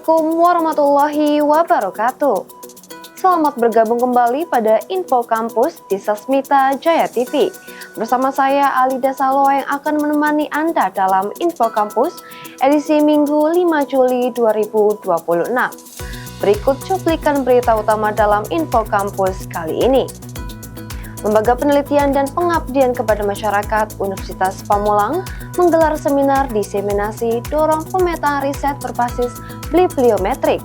Assalamualaikum warahmatullahi wabarakatuh. Selamat bergabung kembali pada Info Kampus di Sasmita Jaya TV. Bersama saya Alida Salo yang akan menemani Anda dalam Info Kampus edisi Minggu 5 Juli 2026. Berikut cuplikan berita utama dalam Info Kampus kali ini. Lembaga Penelitian dan Pengabdian kepada Masyarakat Universitas Pamulang menggelar seminar diseminasi dorong pemetaan riset berbasis bibliometrik.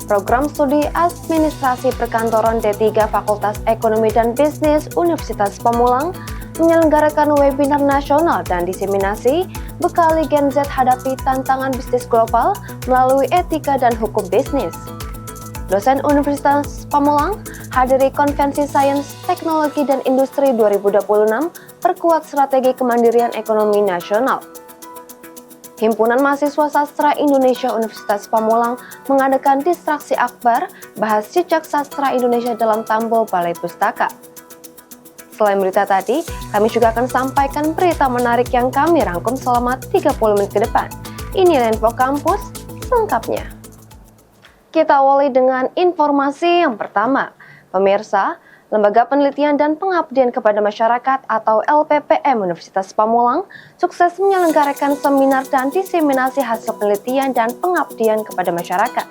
Program Studi Administrasi Perkantoran D3 Fakultas Ekonomi dan Bisnis Universitas Pamulang menyelenggarakan webinar nasional dan diseminasi bekali Gen Z hadapi tantangan bisnis global melalui etika dan hukum bisnis. Dosen Universitas Pamulang hadiri Konvensi Sains, Teknologi, dan Industri 2026 perkuat strategi kemandirian ekonomi nasional. Himpunan Mahasiswa Sastra Indonesia Universitas Pamulang mengadakan distraksi akbar bahas jejak sastra Indonesia dalam Tambo Balai Pustaka. Selain berita tadi, kami juga akan sampaikan berita menarik yang kami rangkum selama 30 menit ke depan. Inilah Info Kampus selengkapnya. Kita awali dengan informasi yang pertama. Pemirsa, Lembaga Penelitian dan Pengabdian kepada Masyarakat atau LPPM Universitas Pamulang sukses menyelenggarakan seminar dan diseminasi hasil penelitian dan pengabdian kepada masyarakat.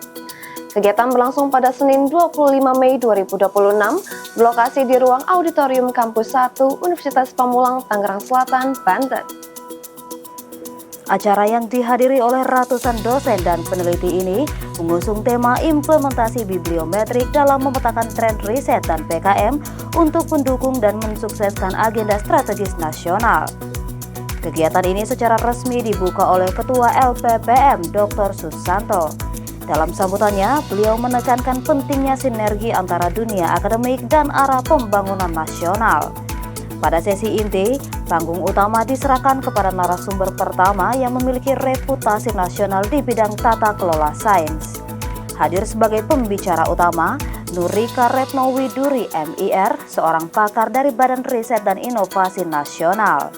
Kegiatan berlangsung pada Senin 25 Mei 2026 berlokasi di ruang auditorium Kampus 1 Universitas Pamulang, Tangerang Selatan, Banten. Acara yang dihadiri oleh ratusan dosen dan peneliti ini mengusung tema implementasi bibliometrik dalam memetakan tren riset dan PKM untuk mendukung dan mensukseskan agenda strategis nasional. Kegiatan ini secara resmi dibuka oleh Ketua LPPM Dr. Susanto. Dalam sambutannya, beliau menekankan pentingnya sinergi antara dunia akademik dan arah pembangunan nasional. Pada sesi inti, panggung utama diserahkan kepada narasumber pertama yang memiliki reputasi nasional di bidang tata kelola sains. Hadir sebagai pembicara utama, Nurika Retno Widuri MIR, seorang pakar dari Badan Riset dan Inovasi Nasional.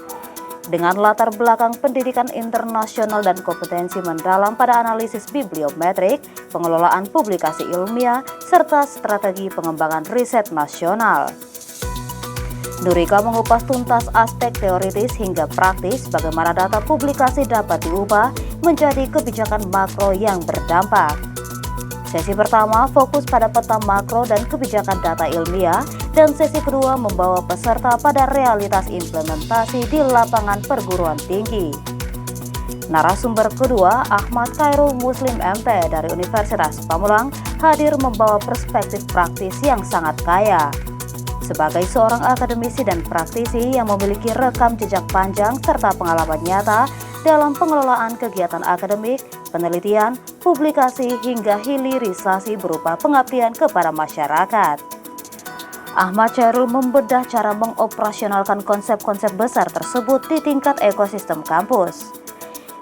Dengan latar belakang pendidikan internasional dan kompetensi mendalam pada analisis bibliometrik, pengelolaan publikasi ilmiah, serta strategi pengembangan riset nasional. Nurika mengupas tuntas aspek teoritis hingga praktis bagaimana data publikasi dapat diubah menjadi kebijakan makro yang berdampak. Sesi pertama fokus pada peta makro dan kebijakan data ilmiah, dan sesi kedua membawa peserta pada realitas implementasi di lapangan perguruan tinggi. Narasumber kedua, Ahmad Khairul Muslim MP dari Universitas Pamulang, hadir membawa perspektif praktis yang sangat kaya. Sebagai seorang akademisi dan praktisi yang memiliki rekam jejak panjang serta pengalaman nyata dalam pengelolaan kegiatan akademik, penelitian, publikasi, hingga hilirisasi berupa pengabdian kepada masyarakat. Ahmad Khairul membedah cara mengoperasionalkan konsep-konsep besar tersebut di tingkat ekosistem kampus.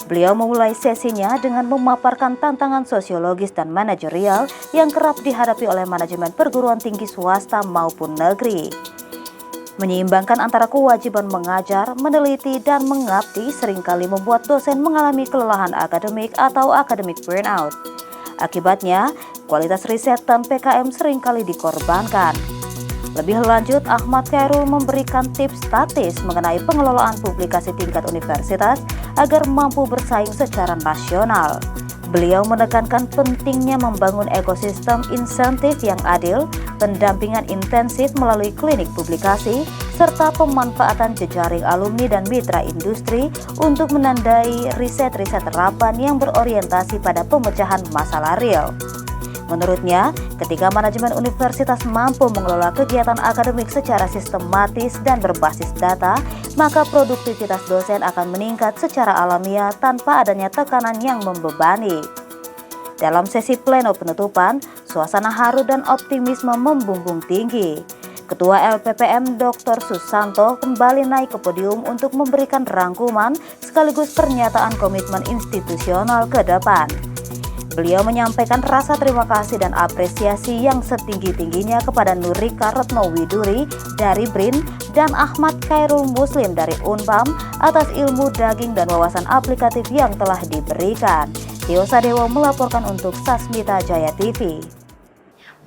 Beliau memulai sesinya dengan memaparkan tantangan sosiologis dan manajerial yang kerap dihadapi oleh manajemen perguruan tinggi swasta maupun negeri. Menyeimbangkan antara kewajiban mengajar, meneliti, dan mengabdi seringkali membuat dosen mengalami kelelahan akademik atau academic burnout. Akibatnya, kualitas riset dan PKM seringkali dikorbankan. Lebih lanjut, Ahmad Khairul memberikan tips taktis mengenai pengelolaan publikasi tingkat universitas agar mampu bersaing secara nasional. Beliau menekankan pentingnya membangun ekosistem insentif yang adil, pendampingan intensif melalui klinik publikasi, serta pemanfaatan jejaring alumni dan mitra industri untuk menandai riset-riset terapan yang berorientasi pada pemecahan masalah real. Menurutnya, ketika manajemen universitas mampu mengelola kegiatan akademik secara sistematis dan berbasis data, maka produktivitas dosen akan meningkat secara alamiah tanpa adanya tekanan yang membebani. Dalam sesi pleno penutupan, suasana haru dan optimisme membumbung tinggi. Ketua LPPM Dr. Susanto kembali naik ke podium untuk memberikan rangkuman sekaligus pernyataan komitmen institusional ke depan. Beliau menyampaikan rasa terima kasih dan apresiasi yang setinggi-tingginya kepada Nurika Retno Widuri dari BRIN dan Ahmad Khairul Muslim dari Unpam atas ilmu daging dan wawasan aplikatif yang telah diberikan. Tio Sadewo melaporkan untuk Sasmita Jaya TV.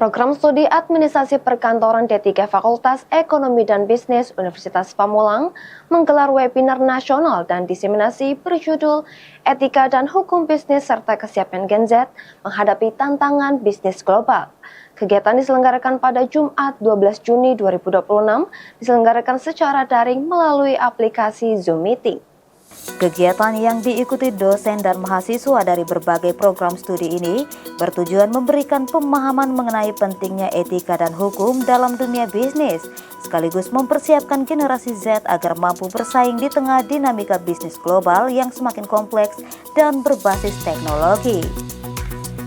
Program Studi Administrasi Perkantoran D3 Fakultas Ekonomi dan Bisnis Universitas Pamulang menggelar webinar nasional dan diseminasi berjudul Etika dan Hukum Bisnis serta Kesiapan Gen Z menghadapi tantangan bisnis global. Kegiatan diselenggarakan pada Jumat 12 Juni 2026, diselenggarakan secara daring melalui aplikasi Zoom Meeting. Kegiatan yang diikuti dosen dan mahasiswa dari berbagai program studi ini bertujuan memberikan pemahaman mengenai pentingnya etika dan hukum dalam dunia bisnis, sekaligus mempersiapkan generasi Z agar mampu bersaing di tengah dinamika bisnis global yang semakin kompleks dan berbasis teknologi.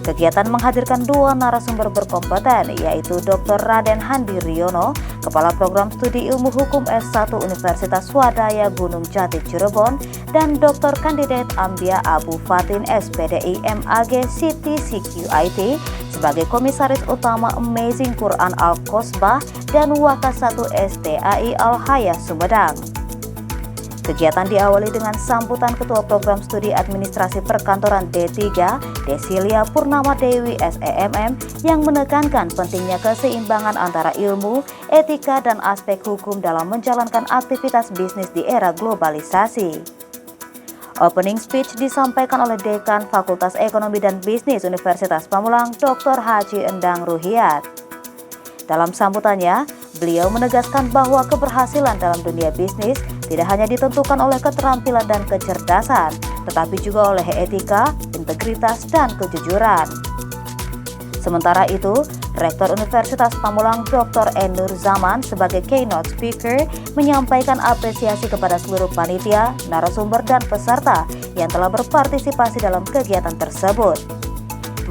Kegiatan menghadirkan dua narasumber berkompeten, yaitu Dr. Raden Handi Riono, Kepala Program Studi Ilmu Hukum S1 Universitas Swadaya Gunung Jati Cirebon, dan Dr. Kandidat Ambia Abu Fatin SPDI MAG City CQIT sebagai Komisaris Utama Amazing Quran Al-Kosbah dan Wakas 1 STAI Al-Hayah Sumedang. Kegiatan diawali dengan sambutan Ketua Program Studi Administrasi Perkantoran D3, Desilia Purnama Dewi SEMM, yang menekankan pentingnya keseimbangan antara ilmu, etika, dan aspek hukum dalam menjalankan aktivitas bisnis di era globalisasi. Opening speech disampaikan oleh Dekan Fakultas Ekonomi dan Bisnis Universitas Pamulang, Dr. Haji Endang Ruhiat. Dalam sambutannya, beliau menegaskan bahwa keberhasilan dalam dunia bisnis tidak hanya ditentukan oleh keterampilan dan kecerdasan, tetapi juga oleh etika, integritas, dan kejujuran. Sementara itu, Rektor Universitas Pamulang Dr. Nur Zaman sebagai keynote speaker menyampaikan apresiasi kepada seluruh panitia, narasumber, dan peserta yang telah berpartisipasi dalam kegiatan tersebut.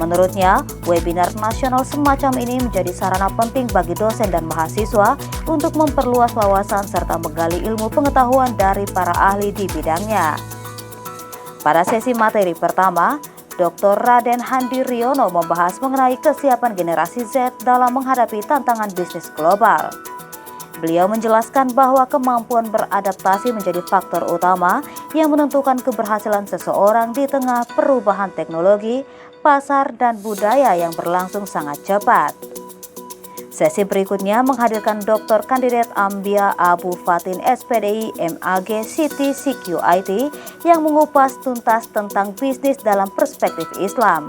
Menurutnya, webinar nasional semacam ini menjadi sarana penting bagi dosen dan mahasiswa untuk memperluas wawasan serta menggali ilmu pengetahuan dari para ahli di bidangnya. Pada sesi materi pertama, Dr. Raden Handi Riono membahas mengenai kesiapan generasi Z dalam menghadapi tantangan bisnis global. Beliau menjelaskan bahwa kemampuan beradaptasi menjadi faktor utama yang menentukan keberhasilan seseorang di tengah perubahan teknologi, pasar, dan budaya yang berlangsung sangat cepat. Sesi berikutnya menghadirkan Dr. Kandidat Ambia Abu Fatin SPDI MAG City CQIT yang mengupas tuntas tentang bisnis dalam perspektif Islam.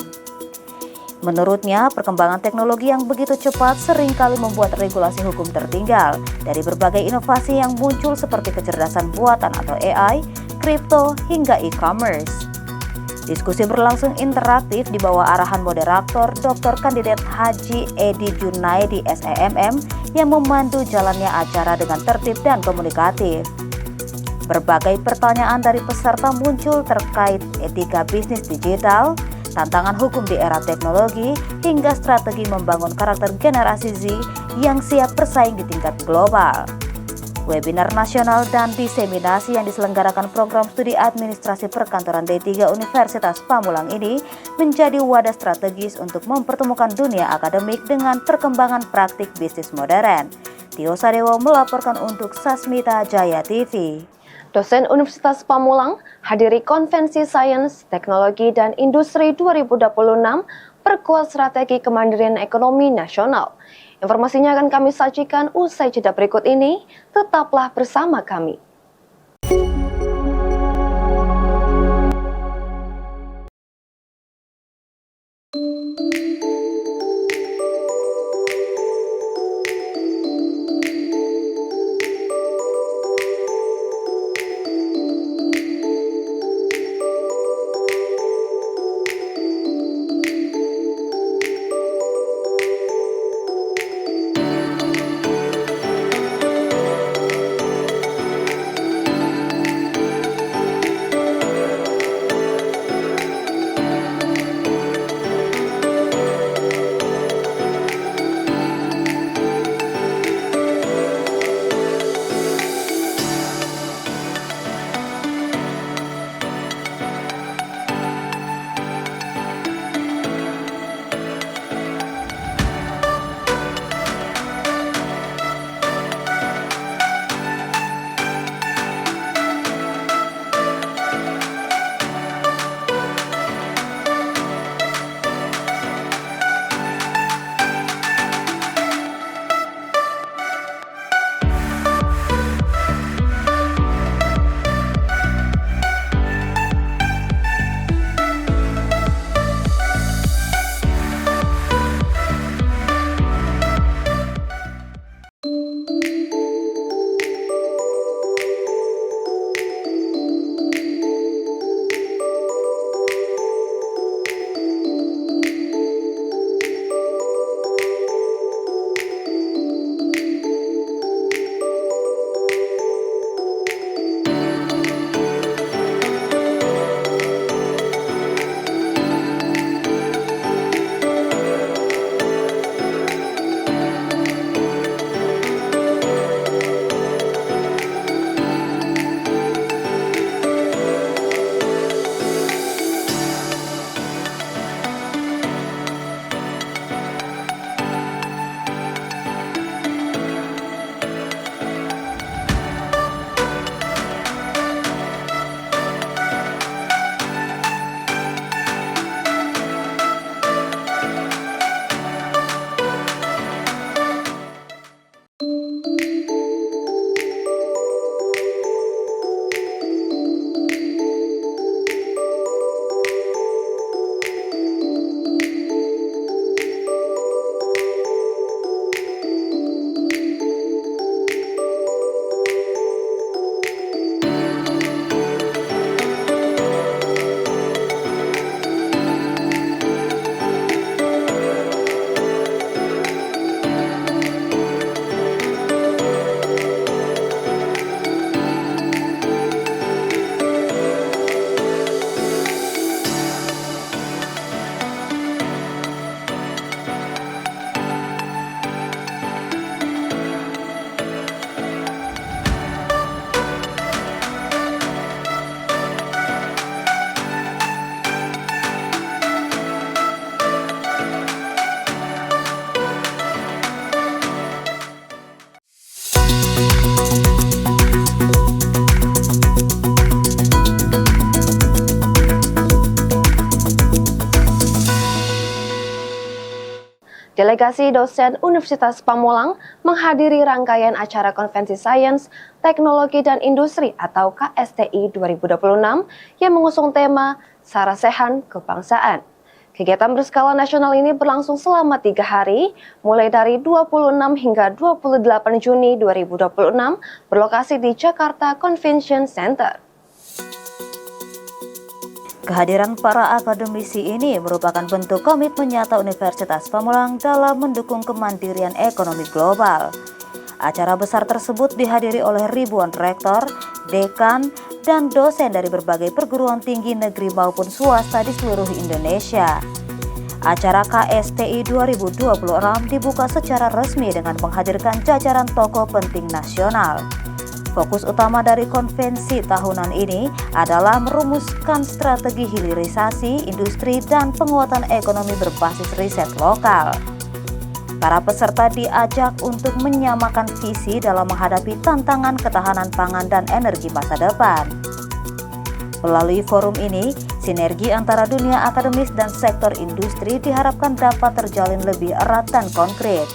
Menurutnya, perkembangan teknologi yang begitu cepat seringkali membuat regulasi hukum tertinggal dari berbagai inovasi yang muncul seperti kecerdasan buatan atau AI, kripto, hingga e-commerce. Diskusi berlangsung interaktif di bawah arahan moderator Dr. Kandidat Haji Edi Junaidi SEMM yang memandu jalannya acara dengan tertib dan komunikatif. Berbagai pertanyaan dari peserta muncul terkait etika bisnis digital, tantangan hukum di era teknologi, hingga strategi membangun karakter generasi Z yang siap bersaing di tingkat global. Webinar nasional dan diseminasi yang diselenggarakan Program Studi Administrasi Perkantoran D3 Universitas Pamulang ini menjadi wadah strategis untuk mempertemukan dunia akademik dengan perkembangan praktik bisnis modern. Tio Sadewo melaporkan untuk Sasmita Jaya TV. Dosen Universitas Pamulang hadiri Konvensi Sains, Teknologi, dan Industri 2026 perkuat strategi kemandirian ekonomi nasional. Informasinya akan kami sajikan usai jeda berikut ini. Tetaplah bersama kami. Delegasi dosen Universitas Pamulang menghadiri rangkaian acara Konvensi Sains, Teknologi dan Industri atau KSTI 2026 yang mengusung tema Sarasehan Kebangsaan. Kegiatan berskala nasional ini berlangsung selama 3 hari, mulai dari 26 hingga 28 Juni 2026, berlokasi di Jakarta Convention Center. Kehadiran para akademisi ini merupakan bentuk komitmen nyata Universitas Pamulang dalam mendukung kemandirian ekonomi global. Acara besar tersebut dihadiri oleh ribuan rektor, dekan, dan dosen dari berbagai perguruan tinggi negeri maupun swasta di seluruh Indonesia. Acara KSTI 2026 dibuka secara resmi dengan menghadirkan jajaran tokoh penting nasional. Fokus utama dari konvensi tahunan ini adalah merumuskan strategi hilirisasi industri dan penguatan ekonomi berbasis riset lokal. Para peserta diajak untuk menyamakan visi dalam menghadapi tantangan ketahanan pangan dan energi masa depan. Melalui forum ini, sinergi antara dunia akademis dan sektor industri diharapkan dapat terjalin lebih erat dan konkret.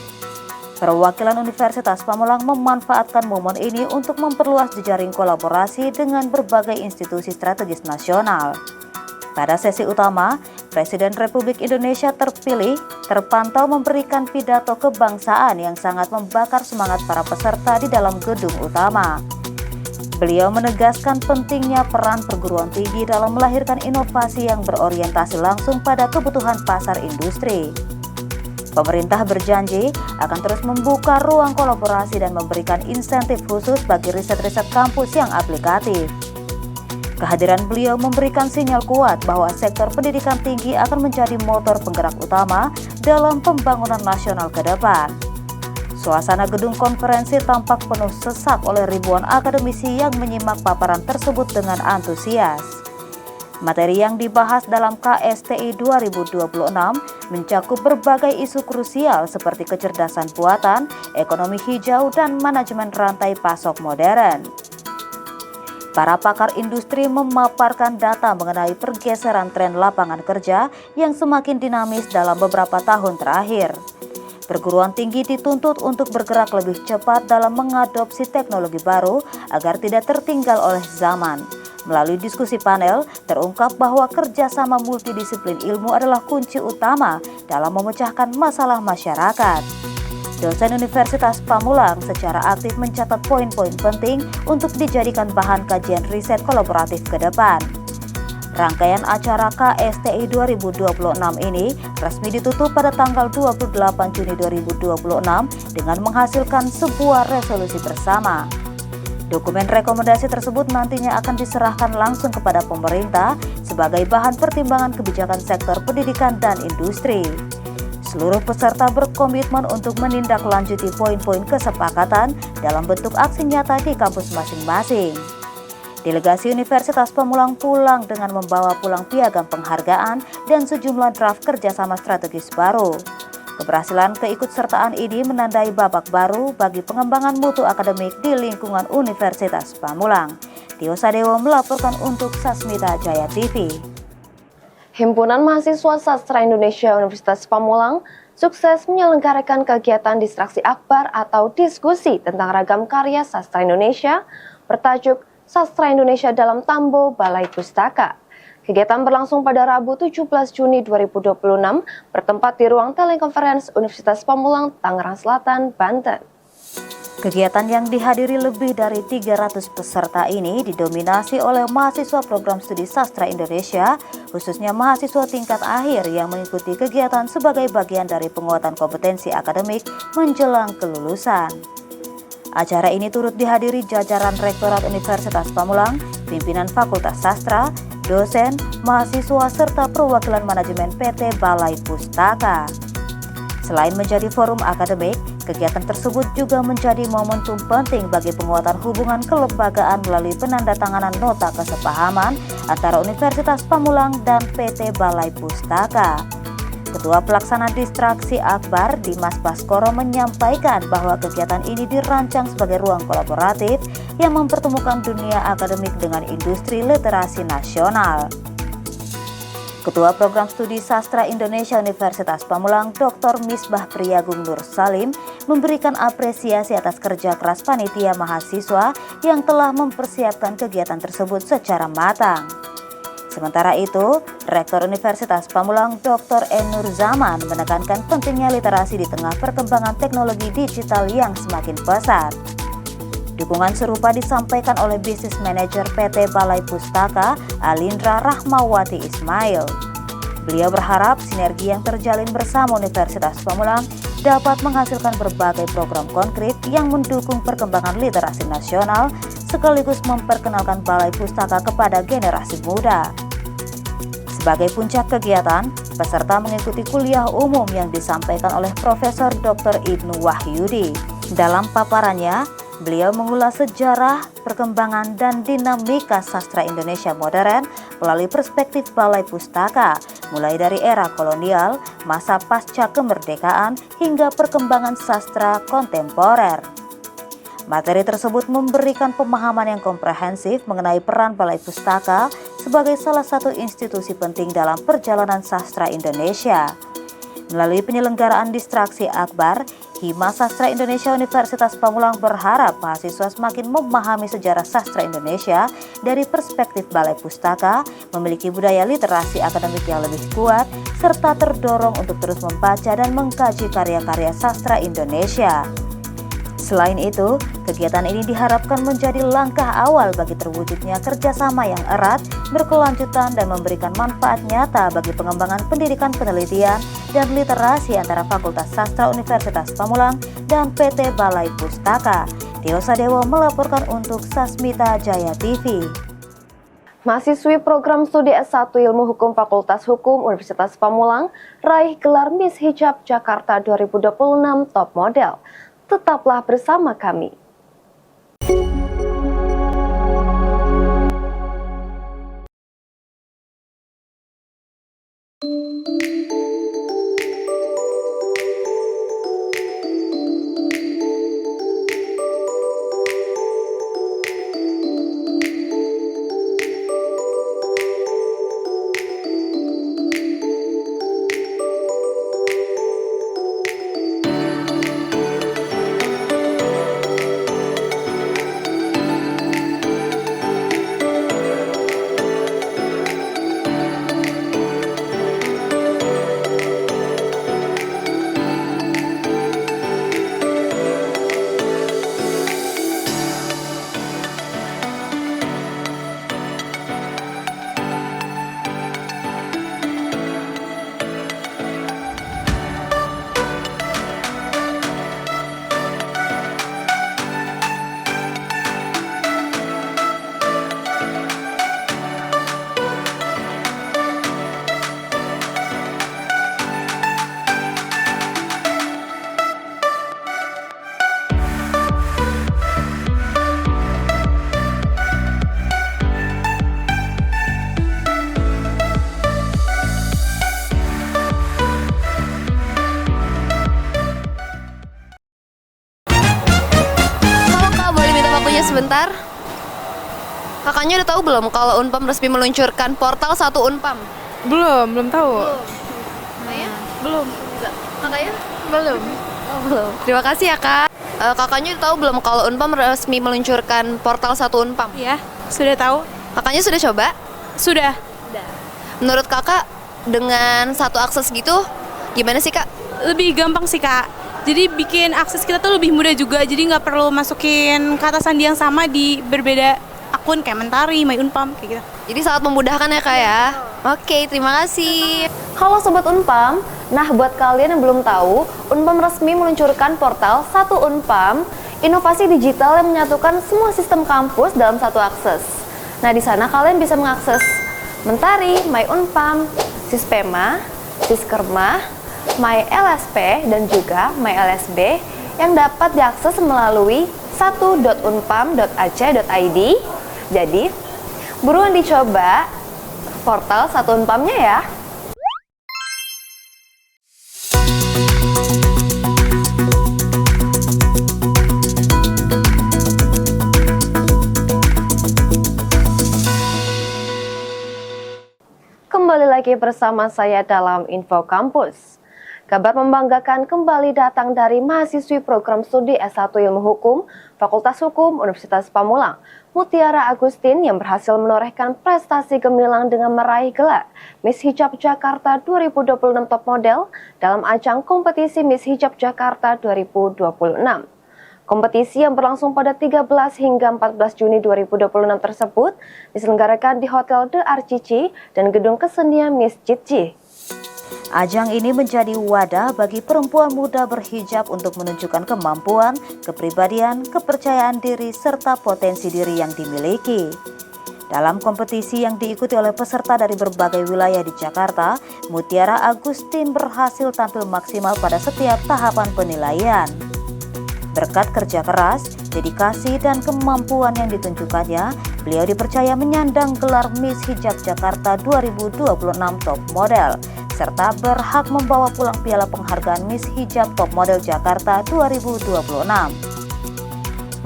Perwakilan Universitas Pamulang memanfaatkan momen ini untuk memperluas jejaring kolaborasi dengan berbagai institusi strategis nasional. Pada sesi utama, Presiden Republik Indonesia terpantau memberikan pidato kebangsaan yang sangat membakar semangat para peserta di dalam gedung utama. Beliau menegaskan pentingnya peran perguruan tinggi dalam melahirkan inovasi yang berorientasi langsung pada kebutuhan pasar industri. Pemerintah berjanji akan terus membuka ruang kolaborasi dan memberikan insentif khusus bagi riset-riset kampus yang aplikatif. Kehadiran beliau memberikan sinyal kuat bahwa sektor pendidikan tinggi akan menjadi motor penggerak utama dalam pembangunan nasional ke depan. Suasana gedung konferensi tampak penuh sesak oleh ribuan akademisi yang menyimak paparan tersebut dengan antusias. Materi yang dibahas dalam KSTI 2026 mencakup berbagai isu krusial seperti kecerdasan buatan, ekonomi hijau, dan manajemen rantai pasok modern. Para pakar industri memaparkan data mengenai pergeseran tren lapangan kerja yang semakin dinamis dalam beberapa tahun terakhir. Perguruan tinggi dituntut untuk bergerak lebih cepat dalam mengadopsi teknologi baru agar tidak tertinggal oleh zaman. Melalui diskusi panel, terungkap bahwa kerjasama multidisiplin ilmu adalah kunci utama dalam memecahkan masalah masyarakat. Dosen Universitas Pamulang secara aktif mencatat poin-poin penting untuk dijadikan bahan kajian riset kolaboratif ke depan. Rangkaian acara KSTI 2026 ini resmi ditutup pada tanggal 28 Juni 2026 dengan menghasilkan sebuah resolusi bersama. Dokumen rekomendasi tersebut nantinya akan diserahkan langsung kepada pemerintah sebagai bahan pertimbangan kebijakan sektor pendidikan dan industri. Seluruh peserta berkomitmen untuk menindaklanjuti poin-poin kesepakatan dalam bentuk aksi nyata di kampus masing-masing. Delegasi Universitas Pamulang pulang dengan membawa pulang piagam penghargaan dan sejumlah draft kerjasama strategis baru. Keberhasilan keikutsertaan ini menandai babak baru bagi pengembangan mutu akademik di lingkungan Universitas Pamulang. Tio Sadewo melaporkan untuk Sasmita Jaya TV. Himpunan Mahasiswa Sastra Indonesia Universitas Pamulang sukses menyelenggarakan kegiatan distraksi akbar atau diskusi tentang ragam karya sastra Indonesia bertajuk Sastra Indonesia dalam Tambo Balai Pustaka. Kegiatan berlangsung pada Rabu 17 Juni 2026 bertempat di ruang telekonferensi Universitas Pamulang, Tangerang Selatan, Banten. Kegiatan yang dihadiri lebih dari 300 peserta ini didominasi oleh mahasiswa program studi sastra Indonesia, khususnya mahasiswa tingkat akhir yang mengikuti kegiatan sebagai bagian dari penguatan kompetensi akademik menjelang kelulusan. Acara ini turut dihadiri jajaran Rektorat Universitas Pamulang, pimpinan Fakultas Sastra, dosen, mahasiswa, serta perwakilan manajemen PT Balai Pustaka. Selain menjadi forum akademik, kegiatan tersebut juga menjadi momentum penting bagi penguatan hubungan kelembagaan melalui penandatanganan nota kesepahaman antara Universitas Pamulang dan PT Balai Pustaka. Ketua Pelaksana Distraksi Akbar Dimas Baskoro menyampaikan bahwa kegiatan ini dirancang sebagai ruang kolaboratif yang mempertemukan dunia akademik dengan industri literasi nasional. Ketua Program Studi Sastra Indonesia Universitas Pamulang, Dr. Misbah Priyagung Nur Salim, memberikan apresiasi atas kerja keras panitia mahasiswa yang telah mempersiapkan kegiatan tersebut secara matang. Sementara itu, Rektor Universitas Pamulang Dr. Nur Zaman menekankan pentingnya literasi di tengah perkembangan teknologi digital yang semakin pesat. Dukungan serupa disampaikan oleh Bisnis Manajer PT Balai Pustaka, Alindra Rahmawati Ismail. Beliau berharap sinergi yang terjalin bersama Universitas Pamulang dapat menghasilkan berbagai program konkret yang mendukung perkembangan literasi nasional sekaligus memperkenalkan Balai Pustaka kepada generasi muda. Sebagai puncak kegiatan, peserta mengikuti kuliah umum yang disampaikan oleh Profesor Dr. Ibnu Wahyudi. Dalam paparannya, beliau mengulas sejarah, perkembangan, dan dinamika sastra Indonesia modern melalui perspektif Balai Pustaka, mulai dari era kolonial, masa pasca kemerdekaan, hingga perkembangan sastra kontemporer. Materi tersebut memberikan pemahaman yang komprehensif mengenai peran Balai Pustaka sebagai salah satu institusi penting dalam perjalanan sastra Indonesia. Melalui penyelenggaraan distraksi akbar, Hima Sastra Indonesia Universitas Pamulang berharap mahasiswa semakin memahami sejarah sastra Indonesia dari perspektif Balai Pustaka, memiliki budaya literasi akademik yang lebih kuat, serta terdorong untuk terus membaca dan mengkaji karya-karya sastra Indonesia. Selain itu, kegiatan ini diharapkan menjadi langkah awal bagi terwujudnya kerjasama yang erat, berkelanjutan, dan memberikan manfaat nyata bagi pengembangan pendidikan penelitian dan literasi antara Fakultas Sastra Universitas Pamulang dan PT Balai Pustaka. Tio Sadewo melaporkan untuk Sasmita Jaya TV. Mahasiswi program studi S1 Ilmu Hukum Fakultas Hukum Universitas Pamulang raih gelar Miss Hijab Jakarta 2026 Top Model. Tetaplah bersama kami. Sebentar, kakaknya udah tahu belum kalau Unpam resmi meluncurkan portal 1 Unpam? Belum tahu. Kakaknya? Belum. Kakaknya? Belum. Oh, belum. Terima kasih ya kak. Kakaknya udah tahu belum kalau Unpam resmi meluncurkan portal 1 Unpam? Ya, sudah tahu. Kakaknya sudah coba? Sudah. Menurut kakak dengan satu akses gitu, gimana sih kak? Lebih gampang sih kak. Jadi bikin akses kita tuh lebih mudah juga. Jadi nggak perlu masukin kata sandi yang sama di berbeda akun kayak Mentari, My Unpam kayak gitu. Jadi sangat memudahkan ya kak ya. Oke, terima kasih. Halo Sobat Unpam. Nah, buat kalian yang belum tahu, Unpam resmi meluncurkan portal 1 Unpam, inovasi digital yang menyatukan semua sistem kampus dalam satu akses. Nah, di sana kalian bisa mengakses Mentari, My Unpam, Sispema, Siskerma, My LSP, dan juga My LSB yang dapat diakses melalui 1.unpam.ac.id. Jadi, buruan dicoba portal 1 Unpamnya ya. Kembali lagi lagi bersama saya dalam Info Kampus. Kabar membanggakan kembali datang dari mahasiswi program studi S1 Ilmu Hukum, Fakultas Hukum Universitas Pamulang, Mutiara Agustin yang berhasil menorehkan prestasi gemilang dengan meraih gelar Miss Hijab Jakarta 2026 Top Model dalam ajang kompetisi Miss Hijab Jakarta 2026. Kompetisi yang berlangsung pada 13 hingga 14 Juni 2026 tersebut diselenggarakan di Hotel The RCC dan Gedung Kesenian Miss Cici. Ajang ini menjadi wadah bagi perempuan muda berhijab untuk menunjukkan kemampuan, kepribadian, kepercayaan diri, serta potensi diri yang dimiliki. Dalam kompetisi yang diikuti oleh peserta dari berbagai wilayah di Jakarta, Mutiara Agustin berhasil tampil maksimal pada setiap tahapan penilaian. Berkat kerja keras, dedikasi, dan kemampuan yang ditunjukkannya, beliau dipercaya menyandang gelar Miss Hijab Jakarta 2026 Top Model, serta berhak membawa pulang piala penghargaan Miss Hijab Top Model Jakarta 2026.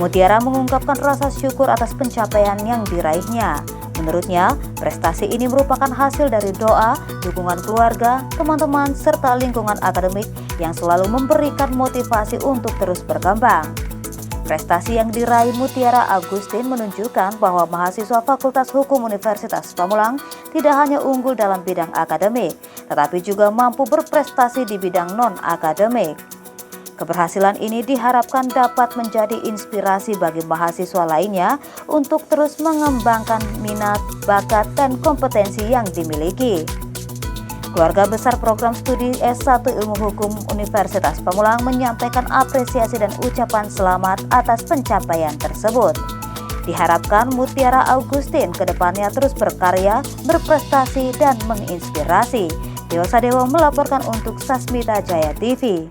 Mutiara mengungkapkan rasa syukur atas pencapaian yang diraihnya. Menurutnya, prestasi ini merupakan hasil dari doa, dukungan keluarga, teman-teman, serta lingkungan akademik yang selalu memberikan motivasi untuk terus berkembang. Prestasi yang diraih Mutiara Agustin menunjukkan bahwa mahasiswa Fakultas Hukum Universitas Pamulang tidak hanya unggul dalam bidang akademik, tetapi juga mampu berprestasi di bidang non-akademik. Keberhasilan ini diharapkan dapat menjadi inspirasi bagi mahasiswa lainnya untuk terus mengembangkan minat, bakat, dan kompetensi yang dimiliki. Keluarga besar program studi S1 Ilmu Hukum Universitas Pamulang menyampaikan apresiasi dan ucapan selamat atas pencapaian tersebut. Diharapkan Mutiara Agustin kedepannya terus berkarya, berprestasi, dan menginspirasi. Dewa Sadewo melaporkan untuk Sasmita Jaya TV.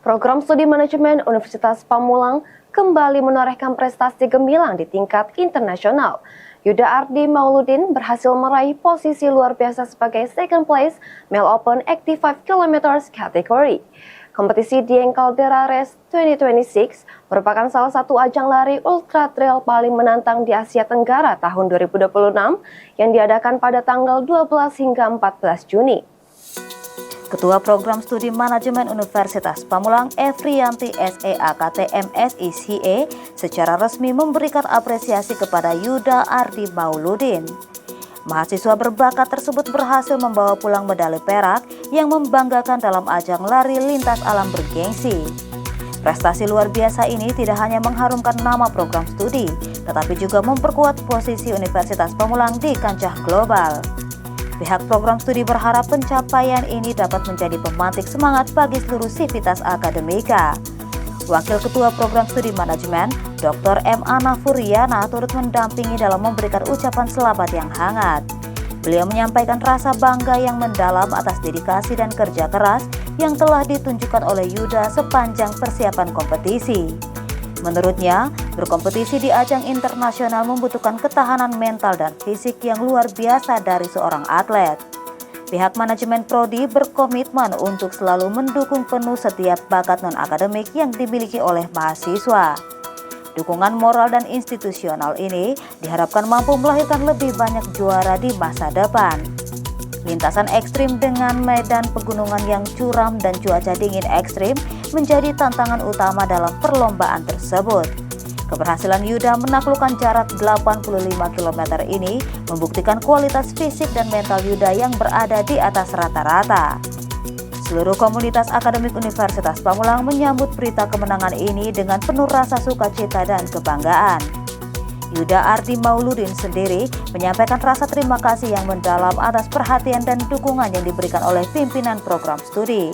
Program Studi Manajemen Universitas Pamulang kembali menorehkan prestasi gemilang di tingkat internasional. Yuda Ardi Mauludin berhasil meraih posisi luar biasa sebagai second place Male Open 85 km kategori. Kompetisi Dieng Caldera Race 2026 merupakan salah satu ajang lari ultra trail paling menantang di Asia Tenggara tahun 2026 yang diadakan pada tanggal 12 hingga 14 Juni. Ketua Program Studi Manajemen Universitas Pamulang, Efriyanti SEAKT MSI CE, secara resmi memberikan apresiasi kepada Yuda Ardi Mauludin. Mahasiswa berbakat tersebut berhasil membawa pulang medali perak yang membanggakan dalam ajang lari lintas alam bergengsi. Prestasi luar biasa ini tidak hanya mengharumkan nama program studi, tetapi juga memperkuat posisi Universitas Pamulang di kancah global. Pihak program studi berharap pencapaian ini dapat menjadi pemantik semangat bagi seluruh sivitas akademika. Wakil Ketua Program Studi Manajemen, Dr. M. Ana Furiana turut mendampingi dalam memberikan ucapan selamat yang hangat. Beliau menyampaikan rasa bangga yang mendalam atas dedikasi dan kerja keras yang telah ditunjukkan oleh Yuda sepanjang persiapan kompetisi. Menurutnya, berkompetisi di ajang internasional membutuhkan ketahanan mental dan fisik yang luar biasa dari seorang atlet. Pihak manajemen Prodi berkomitmen untuk selalu mendukung penuh setiap bakat non-akademik yang dimiliki oleh mahasiswa. Dukungan moral dan institusional ini diharapkan mampu melahirkan lebih banyak juara di masa depan. Lintasan ekstrim dengan medan pegunungan yang curam dan cuaca dingin ekstrim menjadi tantangan utama dalam perlombaan tersebut. Keberhasilan Yuda menaklukkan jarak 85 km ini membuktikan kualitas fisik dan mental Yuda yang berada di atas rata-rata. Seluruh komunitas akademik Universitas Pamulang menyambut berita kemenangan ini dengan penuh rasa sukacita dan kebanggaan. Yuda Ardi Mauludin sendiri menyampaikan rasa terima kasih yang mendalam atas perhatian dan dukungan yang diberikan oleh pimpinan program studi.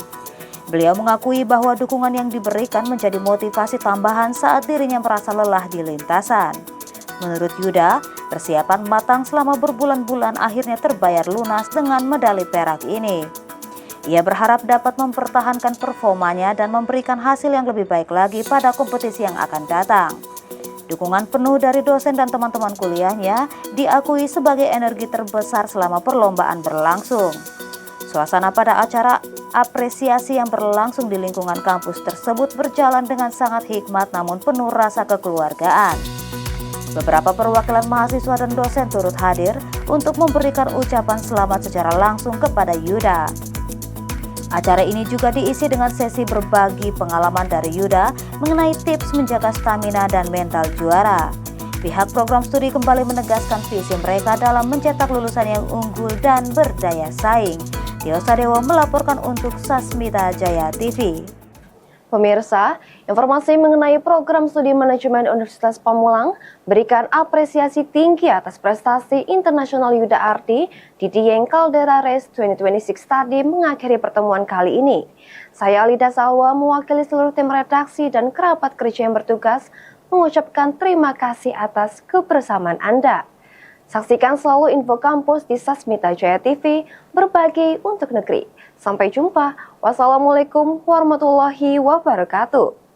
Beliau mengakui bahwa dukungan yang diberikan menjadi motivasi tambahan saat dirinya merasa lelah di lintasan. Menurut Yuda, persiapan matang selama berbulan-bulan akhirnya terbayar lunas dengan medali perak ini. Ia berharap dapat mempertahankan performanya dan memberikan hasil yang lebih baik lagi pada kompetisi yang akan datang. Dukungan penuh dari dosen dan teman-teman kuliahnya diakui sebagai energi terbesar selama perlombaan berlangsung. Suasana pada acara apresiasi yang berlangsung di lingkungan kampus tersebut berjalan dengan sangat hikmat namun penuh rasa kekeluargaan. Beberapa perwakilan mahasiswa dan dosen turut hadir untuk memberikan ucapan selamat secara langsung kepada Yuda. Acara ini juga diisi dengan sesi berbagi pengalaman dari Yuda mengenai tips menjaga stamina dan mental juara. Pihak program studi kembali menegaskan visi mereka dalam mencetak lulusan yang unggul dan berdaya saing. Tio Sadewo melaporkan untuk Sasmita Jaya TV. Pemirsa, informasi mengenai program studi manajemen Universitas Pamulang berikan apresiasi tinggi atas prestasi internasional Yuda Ardi di Dieng Caldera Race 2026 tadi mengakhiri pertemuan kali ini. Saya Alida Salwa mewakili seluruh tim redaksi dan kerabat kerja yang bertugas mengucapkan terima kasih atas kebersamaan Anda. Saksikan selalu info kampus di Sasmita Jaya TV, berbagi untuk negeri. Sampai jumpa. Wassalamualaikum warahmatullahi wabarakatuh.